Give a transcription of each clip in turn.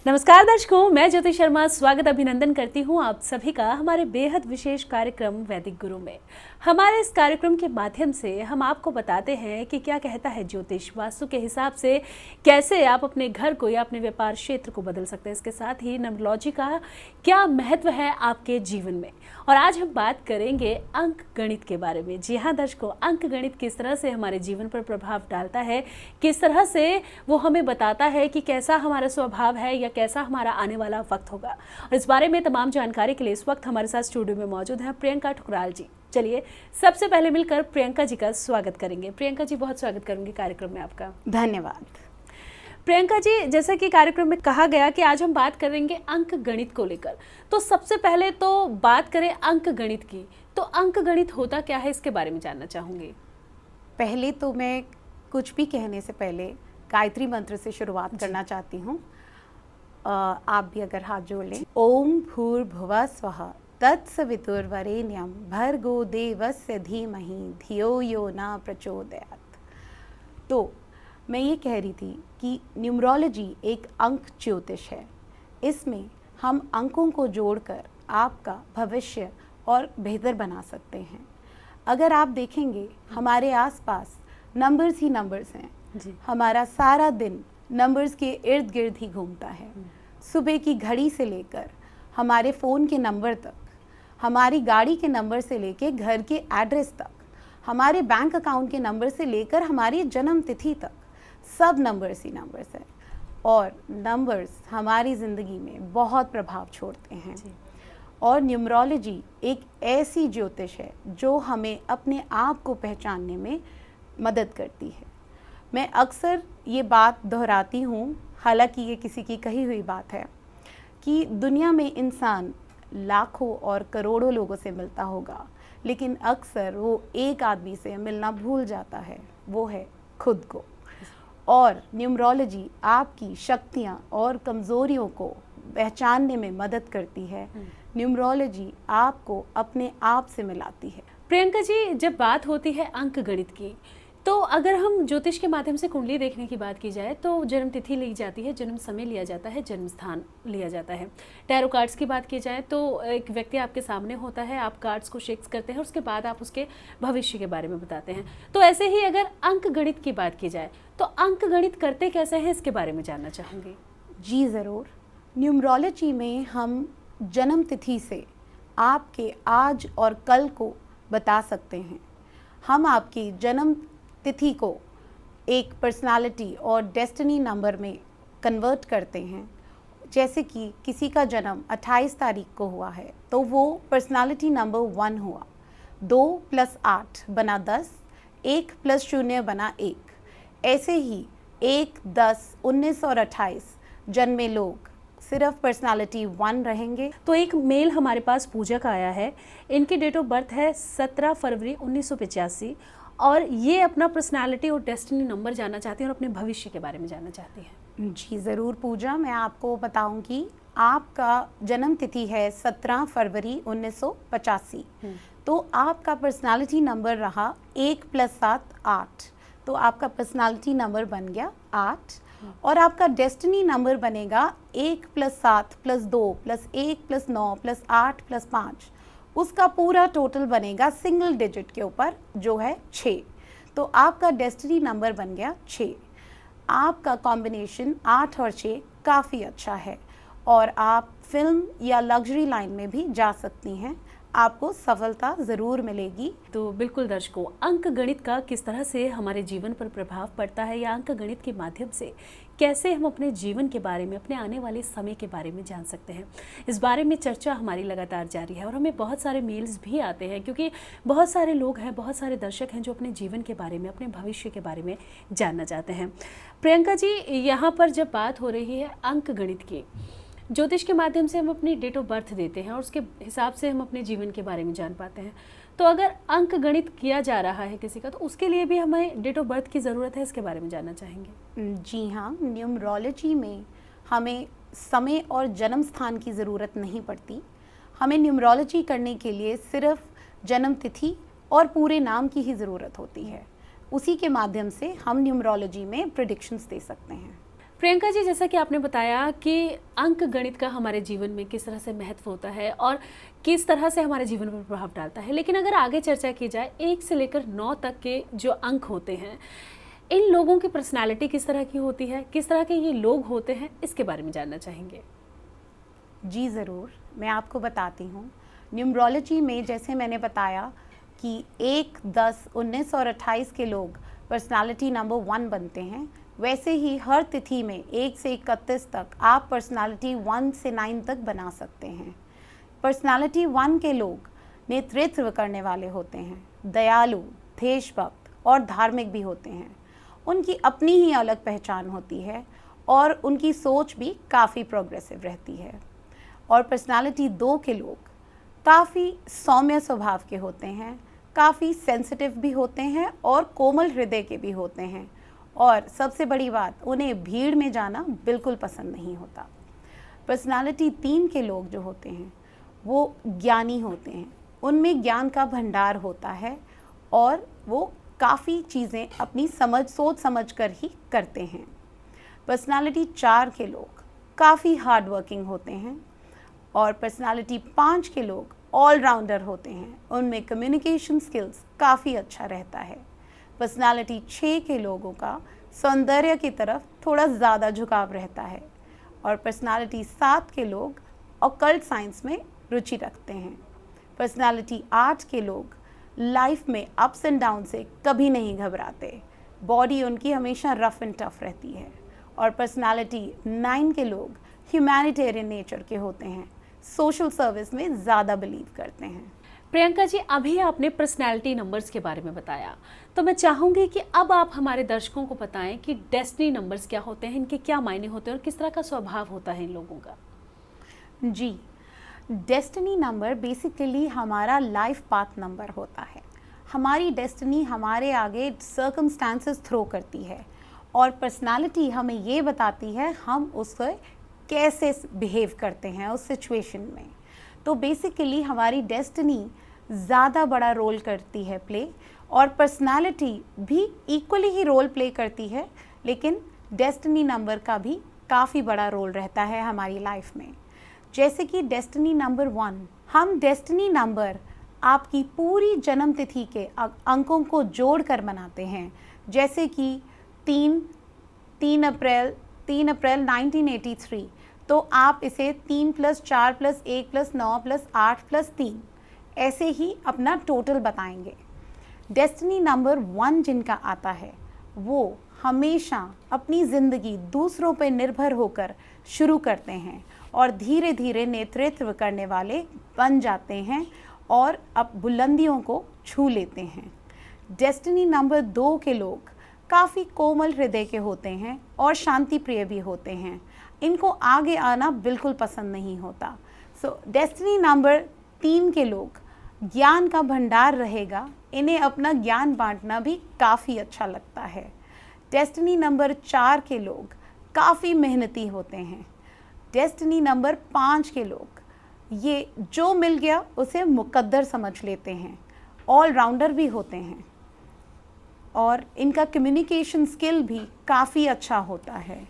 नमस्कार दर्शकों, मैं ज्योति शर्मा स्वागत अभिनंदन करती हूँ आप सभी का हमारे बेहद विशेष कार्यक्रम वैदिक गुरु में। हमारे इस कार्यक्रम के माध्यम से हम आपको बताते हैं कि क्या कहता है ज्योतिष, वास्तु के हिसाब से कैसे आप अपने घर को या अपने व्यापार क्षेत्र को बदल सकते हैं। इसके साथ ही न्यूमरोलॉजी का क्या महत्व है आपके जीवन में। और आज हम बात करेंगे अंक गणित के बारे में। जी हाँ दर्शकों, अंक गणित किस तरह से हमारे जीवन पर प्रभाव डालता है, किस तरह से वो हमें बताता है कि कैसा हमारा स्वभाव है या कैसा हमारा आने वाला वक्त होगा। और इस बारे में तमाम जानकारी के लिए इस वक्त हमारे साथ स्टूडियो में मौजूद हैं प्रियंका ठुकराल जी। चलिए सबसे पहले मिलकर प्रियंका जी का स्वागत करेंगे। प्रियंका जी, बहुत स्वागत करूंगी कार्यक्रम में आपका। धन्यवाद। प्रियंका जी, जैसा कि कार्यक्रम में कहा गया कि आज हम बात करेंगे अंक गणित को लेकर, तो सबसे पहले तो बात करें अंक गणित की, तो अंक गणित होता क्या है इसके बारे में जानना चाहूंगी। पहले तो मैं कुछ भी कहने से पहले गायत्री मंत्र से शुरुआत करना चाहती हूँ। आप भी अगर हाथ जोड़ लें। ओम भूर्भुवः स्वः तत्सवितुर्वरेण्यं भर्गो देवस्य धीमहि धियो यो न प्रचोदयात्। तो मैं ये कह रही थी कि न्यूमरोलॉजी एक अंक ज्योतिष है। इसमें हम अंकों को जोड़कर आपका भविष्य और बेहतर बना सकते हैं। अगर आप देखेंगे हमारे आसपास नंबर्स ही नंबर्स हैं जी। हमारा सारा दिन नंबर्स के इर्द गिर्द ही घूमता है। सुबह की घड़ी से लेकर हमारे फ़ोन के नंबर तक, हमारी गाड़ी के नंबर से लेकर घर के एड्रेस तक, हमारे बैंक अकाउंट के नंबर से लेकर हमारी जन्म तिथि तक, सब नंबर्स ही नंबर्स हैं। और नंबर्स हमारी ज़िंदगी में बहुत प्रभाव छोड़ते हैं। और न्यूमरोलॉजी एक ऐसी ज्योतिष है जो हमें अपने आप को पहचानने में मदद करती है। मैं अक्सर ये बात दोहराती हूँ, हालांकि ये किसी की कही हुई बात है, कि दुनिया में इंसान लाखों और करोड़ों लोगों से मिलता होगा, लेकिन अक्सर वो एक आदमी से मिलना भूल जाता है, वो है खुद को। और न्यूमरोलॉजी आपकी शक्तियाँ और कमज़ोरियों को पहचानने में मदद करती है। न्यूमरोलॉजी आपको अपने आप से मिलाती है। प्रियंका जी, जब बात होती है अंक गणित की, तो अगर हम ज्योतिष के माध्यम से कुंडली देखने की बात की जाए तो जन्म तिथि ली जाती है, जन्म समय लिया जाता है, जन्म स्थान लिया जाता है। टैरो कार्ड्स की बात की जाए तो एक व्यक्ति आपके सामने होता है, आप कार्ड्स को शेक्स करते हैं, उसके बाद आप उसके भविष्य के बारे में बताते हैं। तो ऐसे ही अगर अंक गणित की बात की जाए तो अंक गणित करते कैसे हैं, इसके बारे में जानना चाहूँगी। जी ज़रूर। न्यूमरोलॉजी में हम जन्म तिथि से आपके आज और कल को बता सकते हैं। हम आपकी जन्म तिथि को एक पर्सनालिटी और डेस्टिनी नंबर में कन्वर्ट करते हैं। जैसे कि किसी का जन्म 28 तारीख को हुआ है तो वो पर्सनालिटी नंबर 1 हुआ। 2 + 8 बना 10, 1 + 0 बना 1। ऐसे ही 1, 10, 19 और 28 जन्मे लोग सिर्फ पर्सनालिटी 1 रहेंगे। तो एक मेल हमारे पास पूजा का आया है, इनकी डेट ऑफ बर्थ है 17 फरवरी 1985 और ये अपना पर्सनालिटी और डेस्टिनी नंबर जानना चाहती हैं और अपने भविष्य के बारे में जानना चाहती हैं। जी ज़रूर पूजा, मैं आपको बताऊंगी। आपका जन्म तिथि है 17 फरवरी 1985। तो आपका पर्सनालिटी नंबर रहा 1 + 7 8। तो आपका पर्सनालिटी नंबर बन गया 8 और आपका डेस्टिनी नंबर बनेगा 1 + 7 + 2 + 1 + 9 + 8 + 5। उसका पूरा टोटल बनेगा सिंगल डिजिट के ऊपर जो है 6। तो आपका डेस्टिनी नंबर बन गया 6। आपका कॉम्बिनेशन 8 और 6 काफ़ी अच्छा है और आप फिल्म या लग्जरी लाइन में भी जा सकती हैं। आपको सफलता ज़रूर मिलेगी। तो बिल्कुल दर्शकों, अंक गणित का किस तरह से हमारे जीवन पर प्रभाव पड़ता है या अंक गणित के माध्यम से कैसे हम अपने जीवन के बारे में, अपने आने वाले समय के बारे में जान सकते हैं, इस बारे में चर्चा हमारी लगातार जारी है। और हमें बहुत सारे मेल्स भी आते हैं क्योंकि बहुत सारे लोग हैं, बहुत सारे दर्शक हैं जो अपने जीवन के बारे में, अपने भविष्य के बारे में जानना चाहते हैं। प्रियंका जी, यहाँ पर जब बात हो रही है अंक गणित की, ज्योतिष के माध्यम से हम अपनी डेट ऑफ बर्थ देते हैं और उसके हिसाब से हम अपने जीवन के बारे में जान पाते हैं। तो अगर अंक गणित किया जा रहा है किसी का, तो उसके लिए भी हमें डेट ऑफ बर्थ की ज़रूरत है, इसके बारे में जानना चाहेंगे। जी हाँ, न्यूमरोलॉजी में हमें समय और जन्म स्थान की ज़रूरत नहीं पड़ती। हमें न्यूमरोलॉजी करने के लिए सिर्फ जन्म तिथि और पूरे नाम की ही ज़रूरत होती है। उसी के माध्यम से हम न्यूमरोलॉजी में प्रेडिक्शंस दे सकते हैं। प्रियंका जी, जैसा कि आपने बताया कि अंक गणित का हमारे जीवन में किस तरह से महत्व होता है और किस तरह से हमारे जीवन पर प्रभाव डालता है, लेकिन अगर आगे चर्चा की जाए 1 से लेकर 9 तक के जो अंक होते हैं, इन लोगों की पर्सनालिटी किस तरह की होती है, किस तरह के ये लोग होते हैं, इसके बारे में जानना चाहेंगे। जी ज़रूर, मैं आपको बताती हूँ। न्यूमरोलॉजी में जैसे मैंने बताया कि 1, 10, 19 और 28 के लोग पर्सनालिटी नंबर 1 बनते हैं, वैसे ही हर तिथि में 1 से 31 तक आप पर्सनालिटी 1 से 9 तक बना सकते हैं। पर्सनालिटी 1 के लोग नेतृत्व करने वाले होते हैं, दयालु, देशभक्त और धार्मिक भी होते हैं। उनकी अपनी ही अलग पहचान होती है और उनकी सोच भी काफ़ी प्रोग्रेसिव रहती है। और पर्सनालिटी 2 के लोग काफ़ी सौम्य स्वभाव के होते हैं, काफ़ी सेंसिटिव भी होते हैं और कोमल हृदय के भी होते हैं। और सबसे बड़ी बात, उन्हें भीड़ में जाना बिल्कुल पसंद नहीं होता। पर्सनालिटी 3 के लोग जो होते हैं वो ज्ञानी होते हैं, उनमें ज्ञान का भंडार होता है और वो काफ़ी चीज़ें अपनी सोच समझ कर ही करते हैं। पर्सनालिटी 4 के लोग काफ़ी हार्ड वर्किंग होते हैं और पर्सनालिटी 5 के लोग ऑलराउंडर होते हैं, उनमें कम्युनिकेशन स्किल्स काफ़ी अच्छा रहता है। पर्सनालिटी 6 के लोगों का सौंदर्य की तरफ थोड़ा ज़्यादा झुकाव रहता है और पर्सनालिटी 7 के लोग ऑकल्ट साइंस में रुचि रखते हैं। पर्सनालिटी 8 के लोग लाइफ में अप्स एंड डाउन से कभी नहीं घबराते, बॉडी उनकी हमेशा रफ एंड टफ रहती है। और पर्सनालिटी 9 के लोग ह्यूमैनिटेरियन नेचर के होते हैं, सोशल सर्विस में ज़्यादा बिलीव करते हैं। प्रियंका जी, अभी आपने पर्सनैलिटी नंबर्स के बारे में बताया, तो मैं चाहूँगी कि अब आप हमारे दर्शकों को बताएं कि डेस्टिनी नंबर्स क्या होते हैं, इनके क्या मायने होते हैं और किस तरह का स्वभाव होता है इन लोगों का। जी, डेस्टिनी नंबर बेसिकली हमारा लाइफ पाथ नंबर होता है। हमारी डेस्टिनी हमारे आगे सर्कमस्टांसेस थ्रो करती है और पर्सनालिटी हमें ये बताती है हम उससे कैसे बिहेव करते हैं उस सिचुएशन में। तो बेसिकली हमारी डेस्टिनी ज़्यादा बड़ा रोल करती है प्ले, और पर्सनालिटी भी इक्वली ही रोल प्ले करती है, लेकिन डेस्टिनी नंबर का भी काफ़ी बड़ा रोल रहता है हमारी लाइफ में। जैसे कि डेस्टिनी नंबर 1, हम डेस्टिनी नंबर आपकी पूरी जन्म तिथि के अंकों को जोड़कर मनाते हैं। जैसे कि 3 अप्रैल 1983, तो आप इसे 3 + 4 + 1 + 9 + 8 + 3 ऐसे ही अपना टोटल बताएंगे। डेस्टिनी नंबर 1 जिनका आता है वो हमेशा अपनी ज़िंदगी दूसरों पर निर्भर होकर शुरू करते हैं और धीरे धीरे नेतृत्व करने वाले बन जाते हैं और अब बुलंदियों को छू लेते हैं। डेस्टिनी नंबर 2 के लोग काफ़ी कोमल हृदय के होते हैं और शांति प्रिय भी होते हैं, इनको आगे आना बिल्कुल पसंद नहीं होता। डेस्टिनी नंबर 3 के लोग ज्ञान का भंडार रहेगा, इन्हें अपना ज्ञान बांटना भी काफ़ी अच्छा लगता है। डेस्टिनी नंबर 4 के लोग काफ़ी मेहनती होते हैं। डेस्टिनी नंबर 5 के लोग ये जो मिल गया उसे मुकद्दर समझ लेते हैं, ऑलराउंडर भी होते हैं और इनका कम्युनिकेशन स्किल भी काफ़ी अच्छा होता है।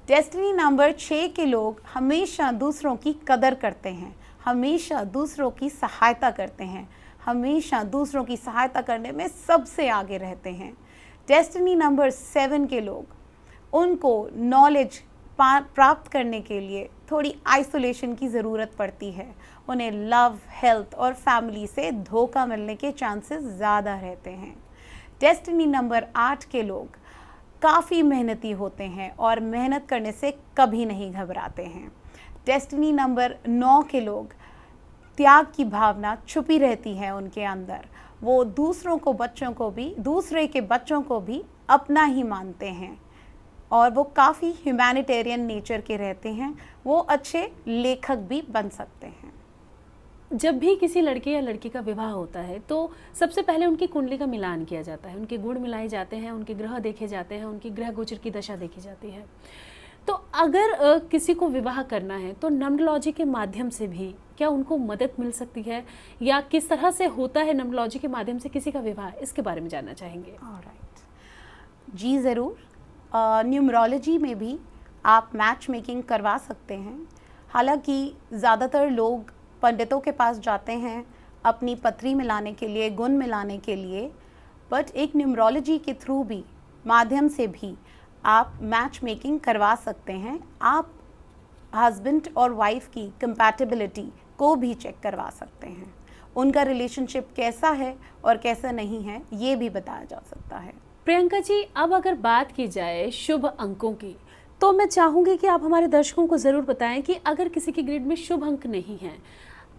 डेस्टिनी नंबर 6 के लोग हमेशा दूसरों की कदर करते हैं, हमेशा दूसरों की सहायता करते हैं, हमेशा दूसरों की सहायता करने में सबसे आगे रहते हैं। डेस्टिनी नंबर 7 के लोग उनको नॉलेज प्राप्त करने के लिए थोड़ी आइसोलेशन की ज़रूरत पड़ती है, उन्हें लव, हेल्थ और फैमिली से धोखा मिलने के चांसेस ज़्यादा रहते हैं। डेस्टिनी नंबर 8 के लोग काफ़ी मेहनती होते हैं और मेहनत करने से कभी नहीं घबराते हैं। डेस्टिनी नंबर 9 के लोग त्याग की भावना छुपी रहती है उनके अंदर, वो दूसरे के बच्चों को भी अपना ही मानते हैं और वो काफ़ी ह्यूमैनिटेरियन नेचर के रहते हैं, वो अच्छे लेखक भी बन सकते हैं। जब भी किसी लड़के या लड़की का विवाह होता है तो सबसे पहले उनकी कुंडली का मिलान किया जाता है, उनके गुण मिलाए जाते हैं, उनके ग्रह देखे जाते हैं, उनकी ग्रह गोचर की दशा देखी जाती है। तो अगर किसी को विवाह करना है तो न्यूमरोलॉजी के माध्यम से भी क्या उनको मदद मिल सकती है, या किस तरह से होता है न्यूमरोलॉजी के माध्यम से किसी का विवाह, इसके बारे में जानना चाहेंगे। जी ज़रूर। न्यूमरोलॉजी में भी आप मैच मेकिंग करवा सकते हैं। हालांकि ज़्यादातर लोग पंडितों के पास जाते हैं अपनी पथरी मिलाने के लिए, गुण मिलाने के लिए, बट एक न्यूमरोलॉजी के थ्रू भी, माध्यम से भी आप मैच मेकिंग करवा सकते हैं। आप हस्बैंड और वाइफ की कंपैटिबिलिटी को भी चेक करवा सकते हैं। उनका रिलेशनशिप कैसा है और कैसा नहीं है, ये भी बताया जा सकता है। प्रियंका जी, अब अगर बात की जाए शुभ अंकों की, तो मैं चाहूँगी कि आप हमारे दर्शकों को ज़रूर बताएं कि अगर किसी की ग्रिड में शुभ अंक नहीं हैं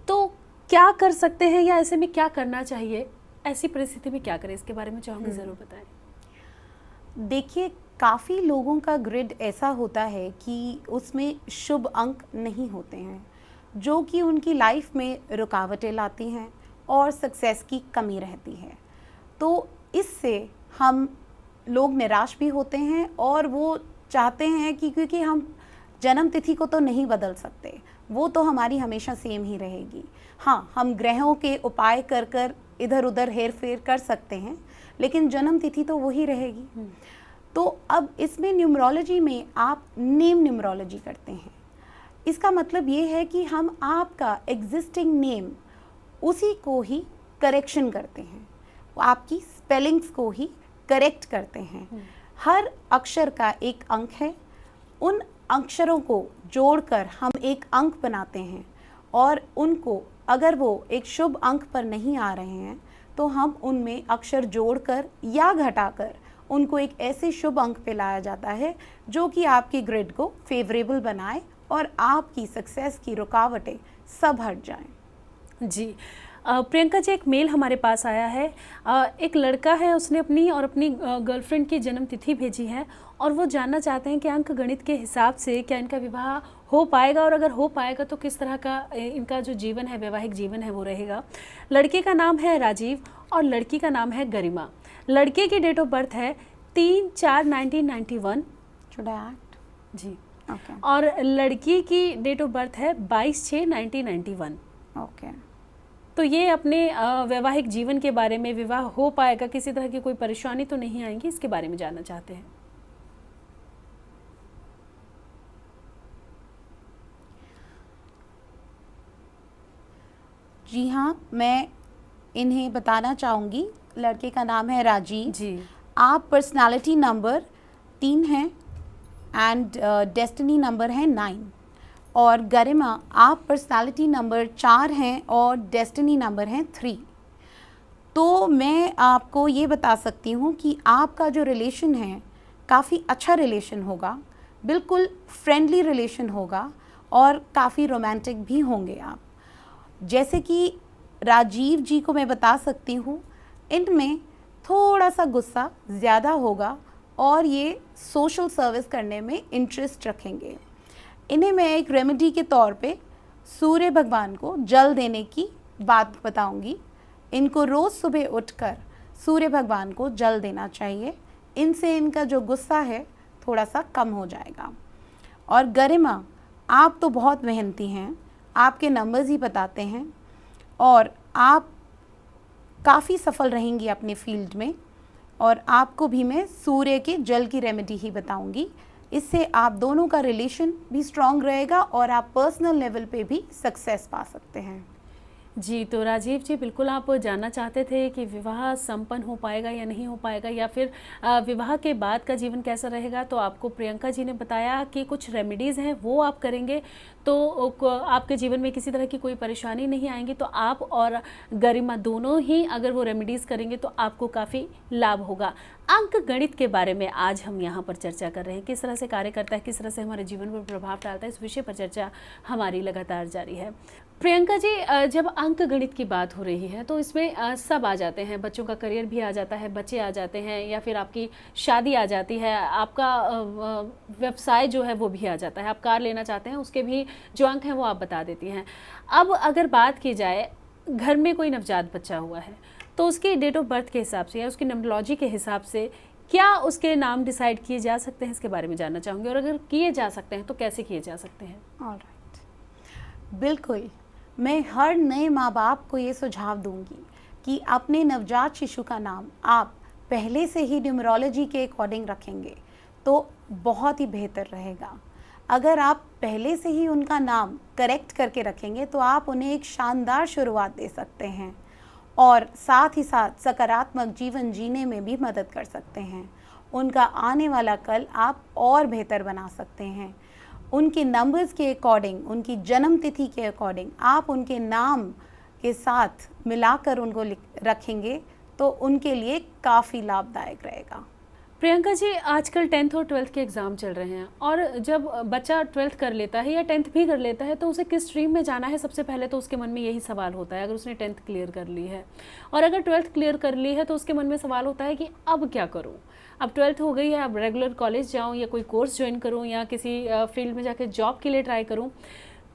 तो क्या कर सकते हैं, या ऐसे में क्या करना चाहिए, ऐसी परिस्थिति में क्या करें, इसके बारे में चाहूँगी ज़रूर बताएं। देखिए, काफ़ी लोगों का ग्रिड ऐसा होता है कि उसमें शुभ अंक नहीं होते हैं, जो कि उनकी लाइफ में रुकावटें लाती हैं और सक्सेस की कमी रहती है। तो इससे हम लोग निराश भी होते हैं और वो चाहते हैं कि क्योंकि हम जन्म तिथि को तो नहीं बदल सकते, वो तो हमारी हमेशा सेम ही रहेगी। हाँ, हम ग्रहों के उपाय कर कर इधर उधर हेर फेर कर सकते हैं, लेकिन जन्म तिथि तो वही रहेगी। तो अब इसमें न्यूमरोलॉजी में आप नेम न्यूमरोलॉजी करते हैं। इसका मतलब ये है कि हम आपका एग्जिस्टिंग नेम उसी को ही करेक्शन करते हैं, आपकी स्पेलिंग्स को ही करेक्ट करते हैं। हर अक्षर का एक अंक है, उन अक्षरों को जोड़कर हम एक अंक बनाते हैं और उनको, अगर वो एक शुभ अंक पर नहीं आ रहे हैं तो हम उनमें अक्षर जोड़कर या घटाकर उनको एक ऐसे शुभ अंक पे लाया जाता है जो कि आपकी ग्रिड को फेवरेबल बनाए और आपकी सक्सेस की रुकावटें सब हट जाएं। जी प्रियंका जी, एक मेल हमारे पास आया है। एक लड़का है, उसने अपनी गर्लफ्रेंड की जन्म तिथि भेजी है और वो जानना चाहते हैं कि अंक गणित के हिसाब से क्या इनका विवाह हो पाएगा, और अगर हो पाएगा तो किस तरह का इनका जो जीवन है, वैवाहिक जीवन है, वो रहेगा। लड़के का नाम है राजीव और लड़की का नाम है गरिमा। लड़के की डेट ऑफ बर्थ है 3/4/1991। जी Okay. और लड़की की डेट ऑफ बर्थ है 22/6/1991। Okay. तो ये अपने वैवाहिक जीवन के बारे में, विवाह हो पाएगा, किसी तरह की कोई परेशानी तो नहीं आएगी, इसके बारे में जानना चाहते हैं। जी हाँ, मैं इन्हें बताना चाहूँगी। लड़के का नाम है राजीव जी। आप पर्सनालिटी नंबर 3 हैं एंड डेस्टिनी नंबर है 9। और गरिमा, आप पर्सनालिटी नंबर 4 हैं और डेस्टिनी नंबर है 3। तो मैं आपको ये बता सकती हूँ कि आपका जो रिलेशन है काफ़ी अच्छा रिलेशन होगा, बिल्कुल फ्रेंडली रिलेशन होगा और काफ़ी रोमांटिक भी होंगे आप। जैसे कि राजीव जी को मैं बता सकती हूँ, इनमें थोड़ा सा गुस्सा ज़्यादा होगा और ये सोशल सर्विस करने में इंटरेस्ट रखेंगे। इन्हें मैं एक रेमेडी के तौर पे सूर्य भगवान को जल देने की बात बताऊंगी। इनको रोज़ सुबह उठकर सूर्य भगवान को जल देना चाहिए, इनसे इनका जो गुस्सा है थोड़ा सा कम हो जाएगा। और गरिमा, आप तो बहुत मेहनती हैं, आपके नंबर्स ही बताते हैं और आप काफ़ी सफल रहेंगी अपने फील्ड में। और आपको भी मैं सूर्य के जल की रेमेडी ही बताऊंगी, इससे आप दोनों का रिलेशन भी स्ट्रॉन्ग रहेगा और आप पर्सनल लेवल पे भी सक्सेस पा सकते हैं। जी, तो राजीव जी, बिल्कुल आप जानना चाहते थे कि विवाह संपन्न हो पाएगा या नहीं हो पाएगा, या फिर विवाह के बाद का जीवन कैसा रहेगा। तो आपको प्रियंका जी ने बताया कि कुछ रेमेडीज़ हैं, वो आप करेंगे तो आपके जीवन में किसी तरह की कोई परेशानी नहीं आएंगी। तो आप और गरिमा दोनों ही अगर वो रेमेडीज़ करेंगे तो आपको काफ़ी लाभ होगा। अंक गणित के बारे में आज हम यहाँ पर चर्चा कर रहे हैं, किस तरह से कार्य करता है, किस तरह से हमारे जीवन पर प्रभाव डालता है, इस विषय पर चर्चा हमारी लगातार जारी है। प्रियंका जी, जब अंक गणित की बात हो रही है तो इसमें सब आ जाते हैं, बच्चों का करियर भी आ जाता है, बच्चे आ जाते हैं, या फिर आपकी शादी आ जाती है, आपका व्यवसाय जो है वो भी आ जाता है, आप कार लेना चाहते हैं, उसके भी जो अंक हैं वो आप बता देती हैं। अब अगर बात की जाए, घर में कोई नवजात बच्चा हुआ है तो उसकी डेट ऑफ बर्थ के हिसाब से या उसकी न्यूमरोलॉजी के हिसाब से क्या उसके नाम डिसाइड किए जा सकते हैं, इसके बारे में जानना चाहूँगी। और अगर किए जा सकते हैं तो कैसे किए जा सकते हैं? ऑलराइट, बिल्कुल। मैं हर नए माँ बाप को ये सुझाव दूंगी कि अपने नवजात शिशु का नाम आप पहले से ही न्यूमरोलॉजी के अकॉर्डिंग रखेंगे तो बहुत ही बेहतर रहेगा। अगर आप पहले से ही उनका नाम करेक्ट करके रखेंगे तो आप उन्हें एक शानदार शुरुआत दे सकते हैं और साथ ही साथ सकारात्मक जीवन जीने में भी मदद कर सकते हैं। उनका आने वाला कल आप और बेहतर बना सकते हैं। उनके नंबर्स के अकॉर्डिंग, उनकी जन्म तिथि के अकॉर्डिंग आप उनके नाम के साथ मिलाकर उनको रखेंगे तो उनके लिए काफ़ी लाभदायक रहेगा। प्रियंका जी, आजकल 10th और 12th के एग्ज़ाम चल रहे हैं और जब बच्चा 12th कर लेता है या 10th भी कर लेता है तो उसे किस स्ट्रीम में जाना है, सबसे पहले तो उसके मन में यही सवाल होता है। अगर उसने 10th क्लियर कर ली है और अगर 12th क्लियर कर ली है तो उसके मन में सवाल होता है कि अब क्या करूं, अब 12th हो गई है, अब रेगुलर कॉलेज जाऊं या कोई कोर्स ज्वाइन करूं या किसी फील्ड में जाके जॉब के लिए ट्राई करूं।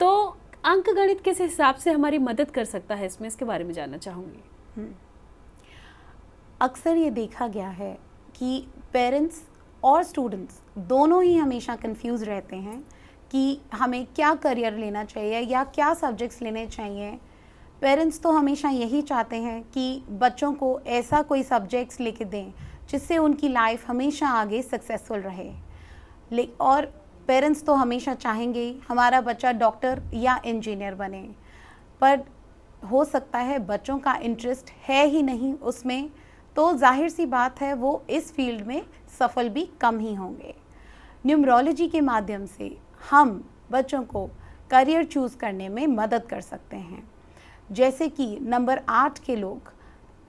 तो अंक गणित किस हिसाब से हमारी मदद कर सकता है इसमें, इसके बारे में जानना चाहूँगी। अक्सर ये देखा गया है कि पेरेंट्स और स्टूडेंट्स दोनों ही हमेशा कंफ्यूज रहते हैं कि हमें क्या करियर लेना चाहिए या क्या सब्जेक्ट्स लेने चाहिए। पेरेंट्स तो हमेशा यही चाहते हैं कि बच्चों को ऐसा कोई सब्जेक्ट्स लेके दें जिससे उनकी लाइफ हमेशा आगे सक्सेसफुल रहे। और पेरेंट्स तो हमेशा चाहेंगे ही हमारा बच्चा डॉक्टर या इंजीनियर बने, पर हो सकता है बच्चों का इंटरेस्ट है ही नहीं उसमें, तो जाहिर सी बात है वो इस फील्ड में सफल भी कम ही होंगे। न्यूमरोलॉजी के माध्यम से हम बच्चों को करियर चूज़ करने में मदद कर सकते हैं। जैसे कि नंबर 8 के लोग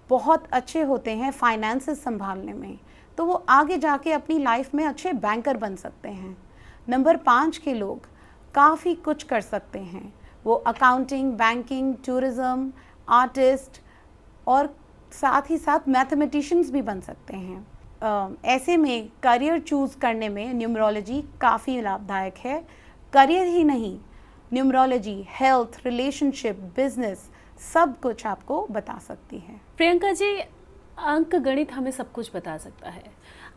बहुत अच्छे होते हैं फाइनेंसेस संभालने में, तो वो आगे जाके अपनी लाइफ में अच्छे बैंकर बन सकते हैं। नंबर 5 के लोग काफ़ी कुछ कर सकते हैं, वो अकाउंटिंग, बैंकिंग, टूरिज़्म, आर्टिस्ट और साथ ही साथ मैथमेटिशियंस भी बन सकते हैं। ऐसे में करियर चूज़ करने में न्यूमरोलॉजी काफ़ी लाभदायक है। करियर ही नहीं, न्यूमरोलॉजी हेल्थ, रिलेशनशिप, बिजनेस सब कुछ आपको बता सकती है। प्रियंका जी, अंक गणित हमें सब कुछ बता सकता है।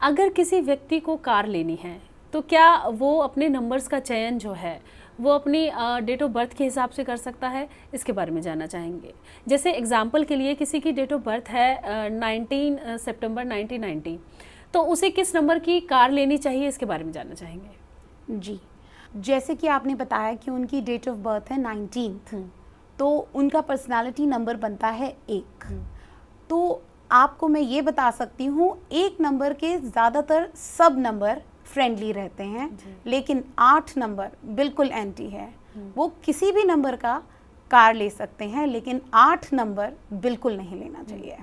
अगर किसी व्यक्ति को कार लेनी है तो क्या वो अपने नंबर्स का चयन जो है वो अपनी डेट ऑफ बर्थ के हिसाब से कर सकता है, इसके बारे में जानना चाहेंगे। जैसे एग्जांपल के लिए किसी की डेट ऑफ बर्थ है 19 सितंबर 1990, तो उसे किस नंबर की कार लेनी चाहिए, इसके बारे में जानना चाहेंगे। जी, जैसे कि आपने बताया कि उनकी डेट ऑफ बर्थ है 19th, तो उनका पर्सनालिटी नंबर बनता है 1। तो आपको मैं ये बता सकती हूँ, 1 नंबर के ज़्यादातर सब नंबर फ्रेंडली रहते हैं, लेकिन 8 नंबर बिल्कुल एंटी है। वो किसी भी नंबर का कार ले सकते हैं, लेकिन 8 नंबर बिल्कुल नहीं लेना चाहिए।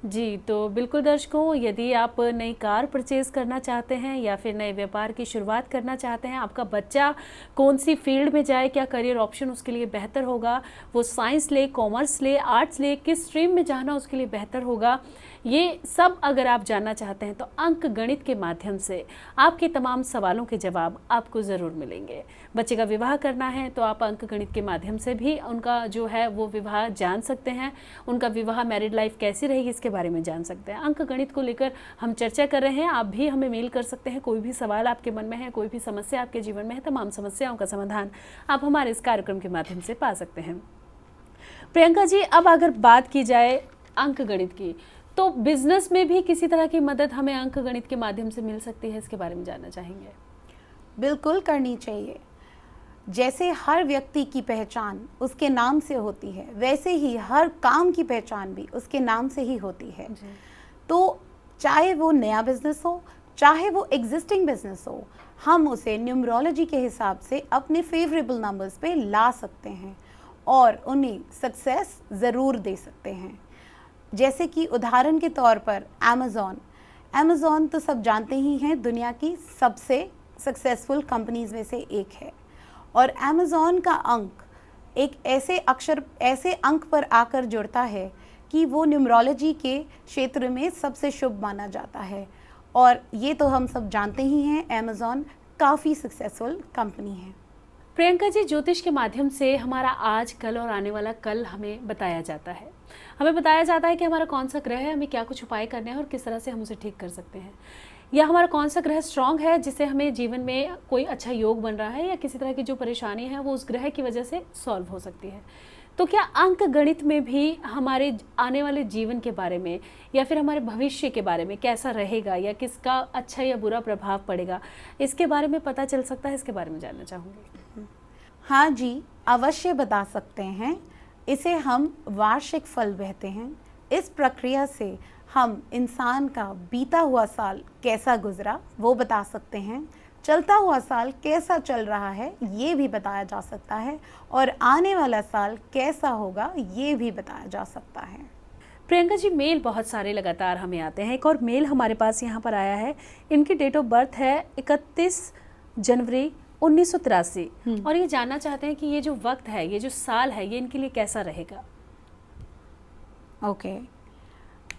जी, तो बिल्कुल दर्शकों, यदि आप नई कार परचेज़ करना चाहते हैं या फिर नए व्यापार की शुरुआत करना चाहते हैं, आपका बच्चा कौन सी फील्ड में जाए, क्या करियर ऑप्शन उसके लिए बेहतर होगा, वो साइंस ले, कॉमर्स ले, आर्ट्स ले, किस स्ट्रीम में जाना उसके लिए बेहतर होगा, ये सब अगर आप जानना चाहते हैं तो अंक गणित के माध्यम से आपके तमाम सवालों के जवाब आपको ज़रूर मिलेंगे। बच्चे का विवाह करना है तो आप अंक गणित के माध्यम से भी उनका जो है वो विवाह जान सकते हैं, उनका विवाह, मैरिड लाइफ कैसी रहेगी, इसके बारे में जान सकते हैं। अंक गणित को लेकर हम चर्चा कर रहे हैं, आप भी हमें मेल कर सकते हैं। कोई भी सवाल आपके मन में है, कोई भी समस्या आपके जीवन में है, तमाम समस्याओं का समाधान आप हमारे इस कार्यक्रम के माध्यम से पा सकते हैं। प्रियंका जी, अब अगर बात की जाए अंक गणित की, तो बिजनेस में भी किसी तरह की मदद हमें अंक गणित के माध्यम से मिल सकती है, इसके बारे में जानना चाहेंगे। बिल्कुल करनी चाहिए। जैसे हर व्यक्ति की पहचान उसके नाम से होती है, वैसे ही हर काम की पहचान भी उसके नाम से ही होती है। तो चाहे वो नया बिजनेस हो, चाहे वो एग्जिस्टिंग बिजनेस हो, हम उसे न्यूमरोलॉजी के हिसाब से अपने फेवरेबल नंबर्स पे ला सकते हैं और उन्हें सक्सेस ज़रूर दे सकते हैं। जैसे कि उदाहरण के तौर पर अमेज़ॉन तो सब जानते ही हैं, दुनिया की सबसे सक्सेसफुल कंपनीज में से एक है। और अमेज़ॉन का अंक एक ऐसे अंक पर आकर जुड़ता है कि वो न्यूमरोलॉजी के क्षेत्र में सबसे शुभ माना जाता है। और ये तो हम सब जानते ही हैं, अमेज़ॉन काफ़ी सक्सेसफुल कंपनी है। प्रियंका जी, ज्योतिष के माध्यम से हमारा आज, कल और आने वाला कल हमें बताया जाता है। हमें बताया जाता है कि हमारा कौन सा ग्रह है, हमें क्या कुछ उपाय करने हैं और किस तरह से हम उसे ठीक कर सकते हैं। या हमारा कौन सा ग्रह स्ट्रांग है जिससे हमें जीवन में कोई अच्छा योग बन रहा है, या किसी तरह की जो परेशानी है वो उस ग्रह की वजह से सॉल्व हो सकती है। तो क्या अंक गणित में भी हमारे आने वाले जीवन के बारे में या फिर हमारे भविष्य के बारे में कैसा रहेगा या किसका अच्छा या बुरा प्रभाव पड़ेगा, इसके बारे में पता चल सकता है? इसके बारे में जानना चाहूँगी। हाँ जी, अवश्य बता सकते हैं। इसे हम वार्षिक फल कहते हैं। इस प्रक्रिया से हम इंसान का बीता हुआ साल कैसा गुजरा वो बता सकते हैं, चलता हुआ साल कैसा चल रहा है ये भी बताया जा सकता है, और आने वाला साल कैसा होगा ये भी बताया जा सकता है। प्रियंका जी, मेल बहुत सारे लगातार हमें आते हैं। एक और मेल हमारे पास यहाँ पर आया है। इनकी डेट ऑफ बर्थ है 31 जनवरी 1983 और ये जानना चाहते हैं कि ये जो वक्त है, ये जो साल है, ये इनके लिए कैसा रहेगा। ओके,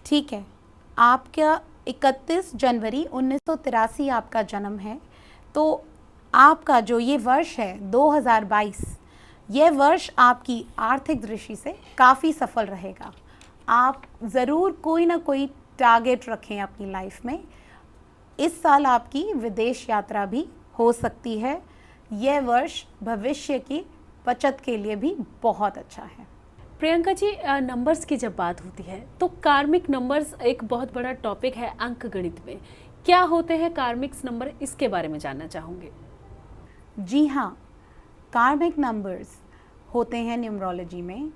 ठीक है। आपका 31 जनवरी 1983 आपका जन्म है, तो आपका जो ये वर्ष है 2022, यह वर्ष आपकी आर्थिक दृष्टि से काफ़ी सफल रहेगा। आप ज़रूर कोई ना कोई टारगेट रखें अपनी लाइफ में। इस साल आपकी विदेश यात्रा भी हो सकती है। यह वर्ष भविष्य की बचत के लिए भी बहुत अच्छा है। प्रियंका जी, नंबर्स की जब बात होती है तो कार्मिक नंबर्स एक बहुत बड़ा टॉपिक है अंक गणित में। क्या होते हैं कार्मिक नंबर, इसके बारे में जानना चाहूँगे। जी हाँ, कार्मिक नंबर्स होते हैं न्यूमरोलॉजी में।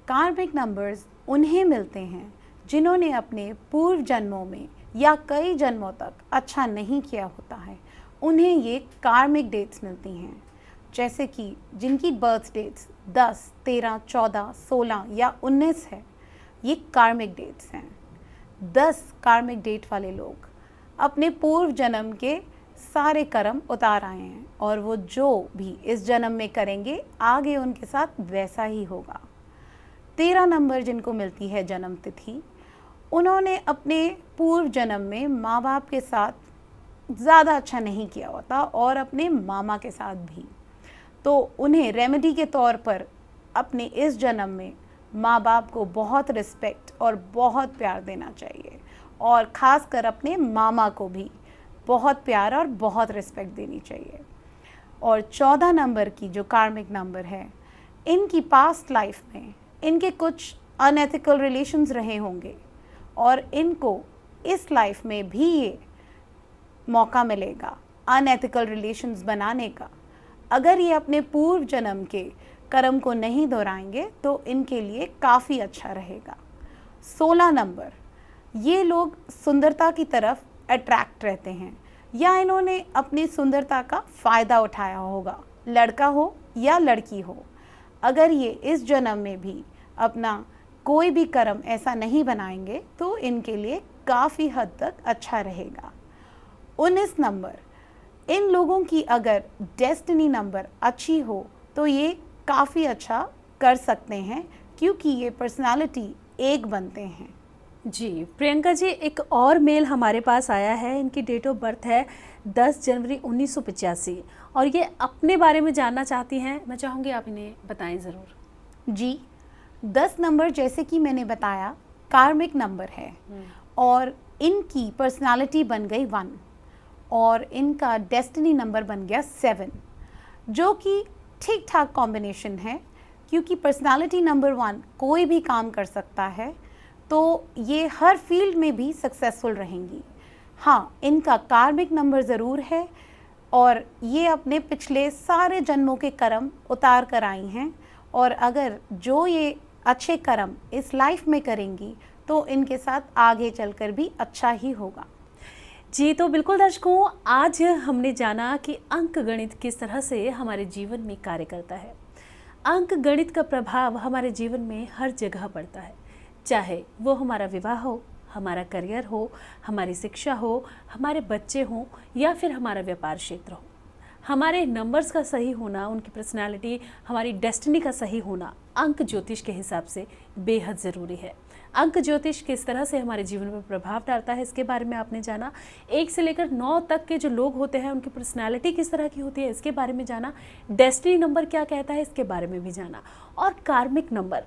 कार्मिक नंबर्स उन्हें मिलते हैं जिन्होंने अपने पूर्व जन्मों में या कई जन्मों तक अच्छा नहीं किया होता है, उन्हें ये कार्मिक डेट्स मिलती हैं। जैसे कि जिनकी बर्थ डेट्स 10, 13, 14, 16 या 19 है, ये कार्मिक डेट्स हैं। 10 कार्मिक डेट वाले लोग अपने पूर्व जन्म के सारे कर्म उतार आए हैं, और वो जो भी इस जन्म में करेंगे आगे उनके साथ वैसा ही होगा। 13 नंबर जिनको मिलती है जन्म तिथि, उन्होंने अपने पूर्व जन्म में माँ बाप के साथ ज़्यादा अच्छा नहीं किया होता, और अपने मामा के साथ भी। तो उन्हें रेमेडी के तौर पर अपने इस जन्म में माँ बाप को बहुत रिस्पेक्ट और बहुत प्यार देना चाहिए, और ख़ासकर अपने मामा को भी बहुत प्यार और बहुत रिस्पेक्ट देनी चाहिए। और 14 नंबर की जो कार्मिक नंबर है, इनकी पास्ट लाइफ में इनके कुछ अनएथिकल रिलेशंस रहे होंगे, और इनको इस लाइफ में भी ये मौका मिलेगा अनएथिकल रिलेशंस बनाने का। अगर ये अपने पूर्व जन्म के कर्म को नहीं दोहराएंगे तो इनके लिए काफ़ी अच्छा रहेगा। 16 नंबर, ये लोग सुंदरता की तरफ अट्रैक्ट रहते हैं, या इन्होंने अपनी सुंदरता का फ़ायदा उठाया होगा, लड़का हो या लड़की हो। अगर ये इस जन्म में भी अपना कोई भी कर्म ऐसा नहीं बनाएंगे तो इनके लिए काफ़ी हद तक अच्छा रहेगा। 19 नंबर, इन लोगों की अगर डेस्टिनी नंबर अच्छी हो तो ये काफ़ी अच्छा कर सकते हैं, क्योंकि ये पर्सनालिटी एक बनते हैं। जी प्रियंका जी, एक और मेल हमारे पास आया है। इनकी डेट ऑफ बर्थ है 10 जनवरी 1985 और ये अपने बारे में जानना चाहती हैं। मैं चाहूँगी आप इन्हें बताएं ज़रूर। जी, 10 नंबर जैसे कि मैंने बताया कार्मिक नंबर है, और इनकी पर्सनालिटी बन गई 1, और इनका डेस्टिनी नंबर बन गया 7, जो कि ठीक ठाक कॉम्बिनेशन है, क्योंकि पर्सनालिटी नंबर 1 कोई भी काम कर सकता है, तो ये हर फील्ड में भी सक्सेसफुल रहेंगी। हाँ, इनका कार्मिक नंबर ज़रूर है, और ये अपने पिछले सारे जन्मों के कर्म उतार कर आई हैं, और अगर जो ये अच्छे कर्म इस लाइफ में करेंगी तो इनके साथ आगे चलकर भी अच्छा ही होगा। जी, तो बिल्कुल दर्शकों, आज हमने जाना कि अंक गणित किस तरह से हमारे जीवन में कार्य करता है। अंक गणित का प्रभाव हमारे जीवन में हर जगह पड़ता है, चाहे वो हमारा विवाह हो, हमारा करियर हो, हमारी शिक्षा हो, हमारे बच्चे हों, या फिर हमारा व्यापार क्षेत्र हो। हमारे नंबर्स का सही होना, उनकी पर्सनालिटी, हमारी डेस्टिनी का सही होना अंक ज्योतिष के हिसाब से बेहद ज़रूरी है। अंक ज्योतिष किस तरह से हमारे जीवन पर प्रभाव डालता है, इसके बारे में आपने जाना। 1 से लेकर 9 तक के जो लोग होते हैं उनकी पर्सनालिटी किस तरह की होती है, इसके बारे में जाना। डेस्टिनी नंबर क्या कहता है, इसके बारे में भी जाना। और कार्मिक नंबर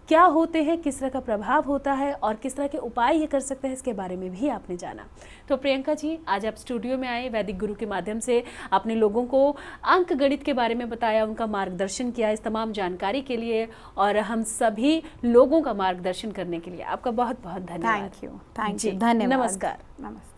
क्या होते हैं, किस तरह का प्रभाव होता है और किस तरह के उपाय ये कर सकते हैं, इसके बारे में भी आपने जाना। तो प्रियंका जी, आज आप स्टूडियो में आए, वैदिक गुरु के माध्यम से आपने लोगों को अंक गणित के बारे में बताया, उनका मार्गदर्शन किया। इस तमाम जानकारी के लिए और हम सभी लोगों का मार्गदर्शन करने के लिए आपका बहुत बहुत धन्यवाद। थैंक यू जी, धन्यवाद। नमस्कार। नमस्कार।